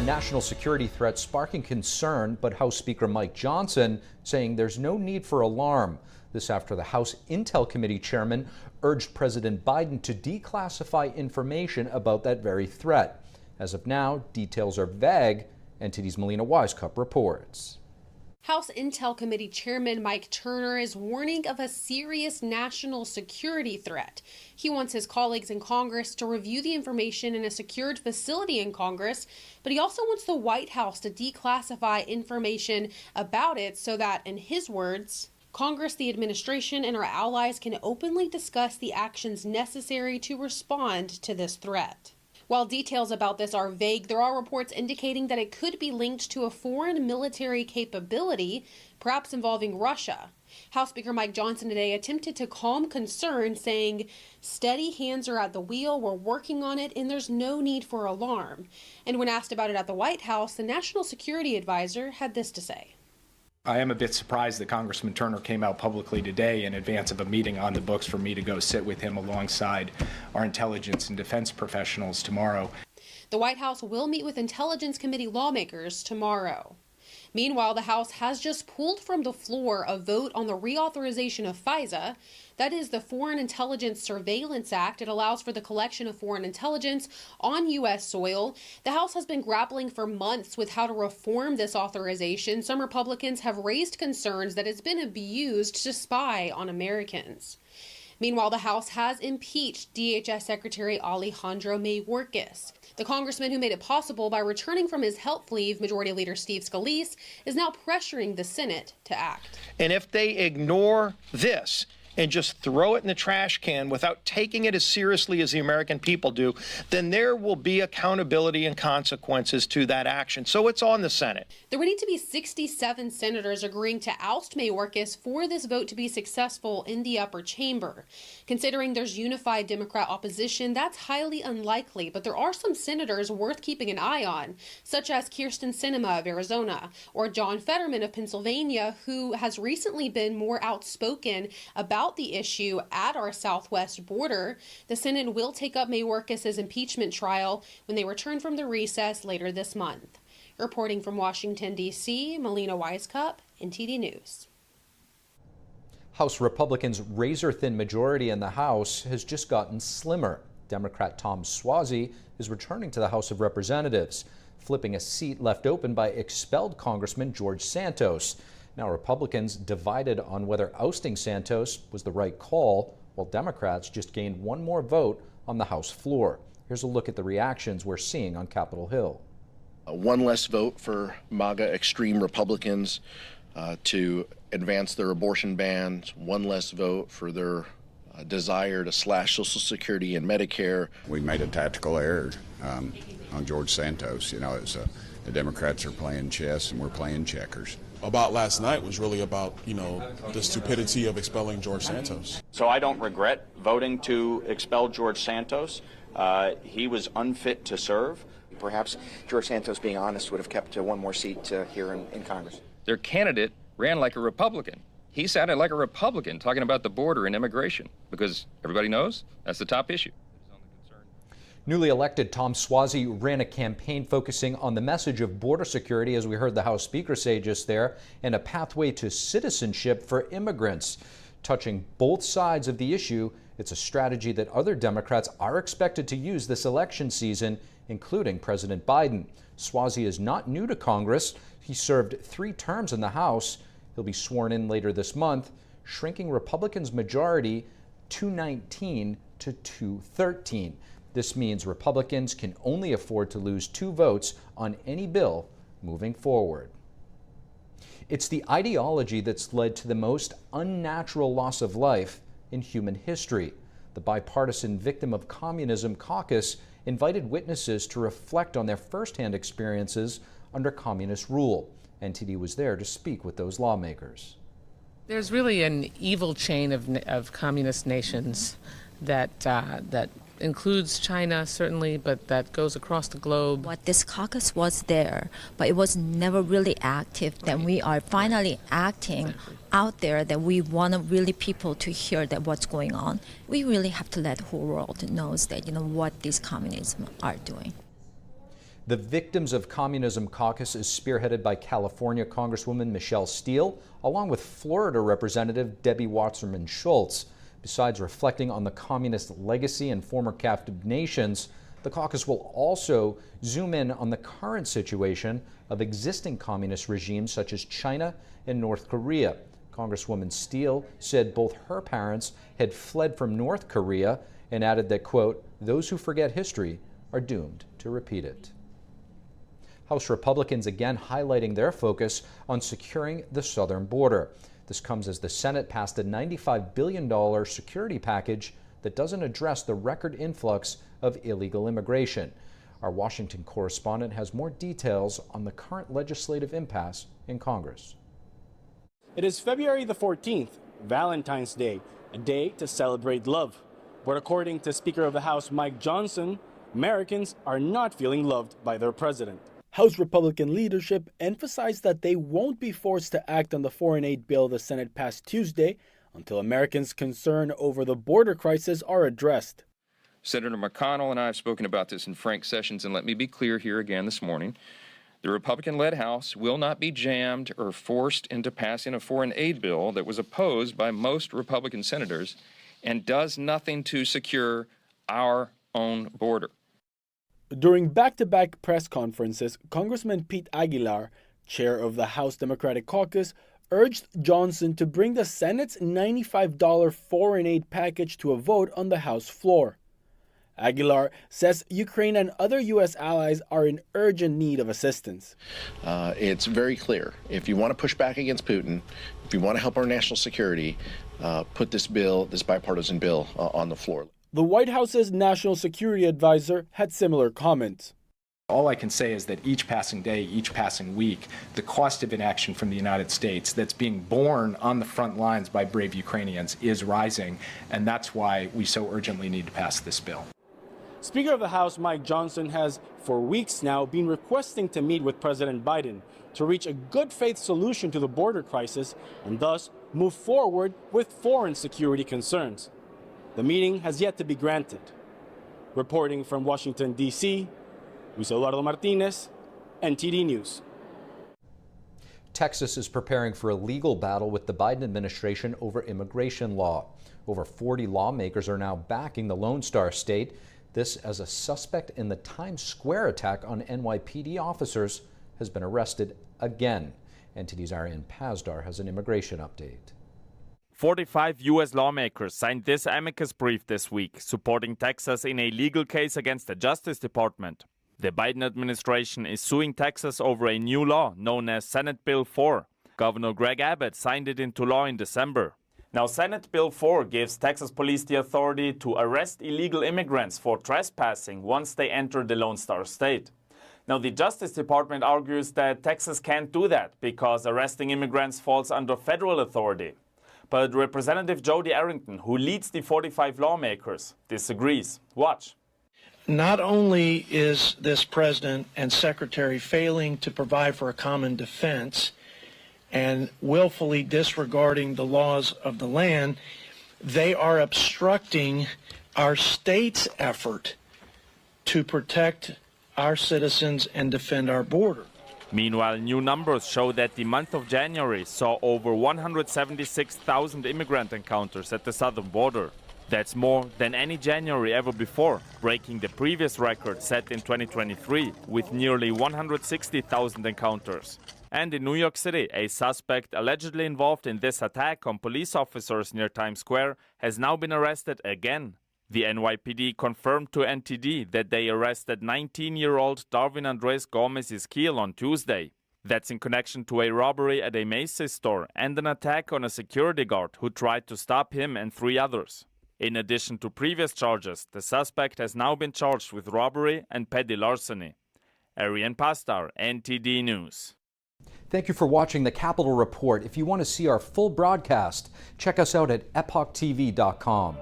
national security threat sparking concern, but House Speaker Mike Johnson saying there's no need for alarm. This after the House Intel Committee chairman urged President Biden to declassify information about that very threat. As of now, details are vague. NTD's Melina Wisecup reports. House Intel Committee Chairman Mike Turner is warning of a serious national security threat. He wants his colleagues in Congress to review the information in a secured facility in Congress, but he also wants the White House to declassify information about it so that, in his words, Congress, the administration, and our allies can openly discuss the actions necessary to respond to this threat. While details about this are vague, there are reports indicating that it could be linked to a foreign military capability, perhaps involving Russia. House Speaker Mike Johnson today attempted to calm concern, saying, "Steady hands are at the wheel, we're working on it, and there's no need for alarm." And when asked about it at the White House, the National Security Advisor had this to say. I am a bit surprised that Congressman Turner came out publicly today in advance of a meeting on the books for me to go sit with him alongside our intelligence and defense professionals tomorrow. The White House will meet with Intelligence Committee lawmakers tomorrow. Meanwhile, the House has just pulled from the floor a vote on the reauthorization of FISA. That is the Foreign Intelligence Surveillance Act. It allows for the collection of foreign intelligence on U.S. soil. The House has been grappling for months with how to reform this authorization. Some Republicans have raised concerns that it's been abused to spy on Americans. Meanwhile, the House has impeached DHS Secretary Alejandro Mayorkas. The congressman who made it possible by returning from his health leave, Majority Leader Steve Scalise, is now pressuring the Senate to act. And if they ignore this and just throw it in the trash can without taking it as seriously as the American people do, then there will be accountability and consequences to that action. So it's on the Senate. There would need to be 67 senators agreeing to oust Mayorkas for this vote to be successful in the upper chamber. Considering there's unified Democrat opposition, that's highly unlikely, but there are some senators worth keeping an eye on, such as Kyrsten Sinema of Arizona or John Fetterman of Pennsylvania, who has recently been more outspoken about the issue at our southwest border. The Senate will take up Mayorkas' impeachment trial when they return from the recess later this month. Reporting from Washington, D.C., Melina Wisecup, NTD News. House Republicans' razor-thin majority in the House has just gotten slimmer. Democrat Tom Suozzi is returning to the House of Representatives, flipping a seat left open by expelled Congressman George Santos. Now, Republicans divided on whether ousting Santos was the right call, while Democrats just gained one more vote on the House floor. Here's a look at the reactions we're seeing on Capitol Hill. One less vote for MAGA extreme Republicans to advance their abortion bans, one less vote for their desire to slash Social Security and Medicare. We made a tactical error on George Santos. You know, the Democrats are playing chess and we're playing checkers. About last night was really about, the stupidity of expelling George Santos. So I don't regret voting to expel George Santos. He was unfit to serve. Perhaps George Santos, being honest, would have kept one more seat here in Congress. Their candidate ran like a Republican. He sounded like a Republican talking about the border and immigration, because everybody knows that's the top issue. Newly elected Tom Suozzi ran a campaign focusing on the message of border security, as we heard the House Speaker say just there, and a pathway to citizenship for immigrants. Touching both sides of the issue, it's a strategy that other Democrats are expected to use this election season, including President Biden. Suozzi is not new to Congress. He served 3 terms in the House. He'll be sworn in later this month, shrinking Republicans' majority 219 to 213. This means Republicans can only afford to lose 2 votes on any bill moving forward. It's the ideology that's led to the most unnatural loss of life in human history. The bipartisan victim of communism, Caucus, invited witnesses to reflect on their firsthand experiences under communist rule. NTD was there to speak with those lawmakers. There's really an evil chain of communist nations that includes China, certainly, but that goes across the globe. What this caucus was there, but it was never really active. Then we are finally acting out there, that we want really people to hear that what's going on. We really have to let the whole world knows that, what these communism are doing. The Victims of Communism Caucus is spearheaded by California Congresswoman Michelle Steele, along with Florida Representative Debbie Wasserman Schultz. Besides reflecting on the communist legacy and former captive nations, the caucus will also zoom in on the current situation of existing communist regimes such as China and North Korea. Congresswoman Steele said both her parents had fled from North Korea and added that, quote, "Those who forget history are doomed to repeat it." House Republicans again highlighting their focus on securing the southern border. This comes as the Senate passed a $95 billion security package that doesn't address the record influx of illegal immigration. Our Washington correspondent has more details on the current legislative impasse in Congress. It is February the 14th, Valentine's Day, a day to celebrate love. But according to Speaker of the House Mike Johnson, Americans are not feeling loved by their president. House Republican leadership emphasized that they won't be forced to act on the foreign aid bill the Senate passed Tuesday until Americans' concern over the border crisis are addressed. Senator McConnell and I have spoken about this in frank sessions, and let me be clear here again this morning. The Republican-led House will not be jammed or forced into passing a foreign aid bill that was opposed by most Republican senators and does nothing to secure our own border. During back-to-back press conferences, Congressman Pete Aguilar, chair of the House Democratic Caucus, urged Johnson to bring the Senate's $95 foreign aid package to a vote on the House floor. Aguilar says Ukraine and other U.S. allies are in urgent need of assistance. It's very clear. If you want to push back against Putin, if you want to help our national security, put this bipartisan bill on the floor. The White House's national security advisor had similar comments. All I can say is that each passing day, each passing week, the cost of inaction from the United States that's being borne on the front lines by brave Ukrainians is rising, and that's why we so urgently need to pass this bill. Speaker of the House Mike Johnson has, for weeks now, been requesting to meet with President Biden to reach a good faith solution to the border crisis and thus move forward with foreign security concerns. The meeting has yet to be granted. Reporting from Washington, D.C., Luis Eduardo Martinez, NTD News. Texas is preparing for a legal battle with the Biden administration over immigration law. Over 40 lawmakers are now backing the Lone Star State. This as a suspect in the Times Square attack on NYPD officers has been arrested again. NTD's Ariane Pazdar has an immigration update. 45 U.S. lawmakers signed this amicus brief this week, supporting Texas in a legal case against the Justice Department. The Biden administration is suing Texas over a new law known as Senate Bill 4. Governor Greg Abbott signed it into law in December. Now, Senate Bill 4 gives Texas police the authority to arrest illegal immigrants for trespassing once they enter the Lone Star State. Now, the Justice Department argues that Texas can't do that because arresting immigrants falls under federal authority. But Representative Jody Arrington, who leads the 45 lawmakers, disagrees. Watch. Not only is this president and secretary failing to provide for a common defense and willfully disregarding the laws of the land, they are obstructing our state's effort to protect our citizens and defend our border. Meanwhile, new numbers show that the month of January saw over 176,000 immigrant encounters at the southern border. That's more than any January ever before, breaking the previous record set in 2023 with nearly 160,000 encounters. And in New York City, a suspect allegedly involved in this attack on police officers near Times Square has now been arrested again. The NYPD confirmed to NTD that they arrested 19-year-old Darwin Andres Gomez Esquiel on Tuesday. That's in connection to a robbery at a Macy's store and an attack on a security guard who tried to stop him and 3 others. In addition to previous charges, the suspect has now been charged with robbery and petty larceny. Ariane Pazdar, NTD News. Thank you for watching the Capitol Report. If you want to see our full broadcast, check us out at epochtv.com.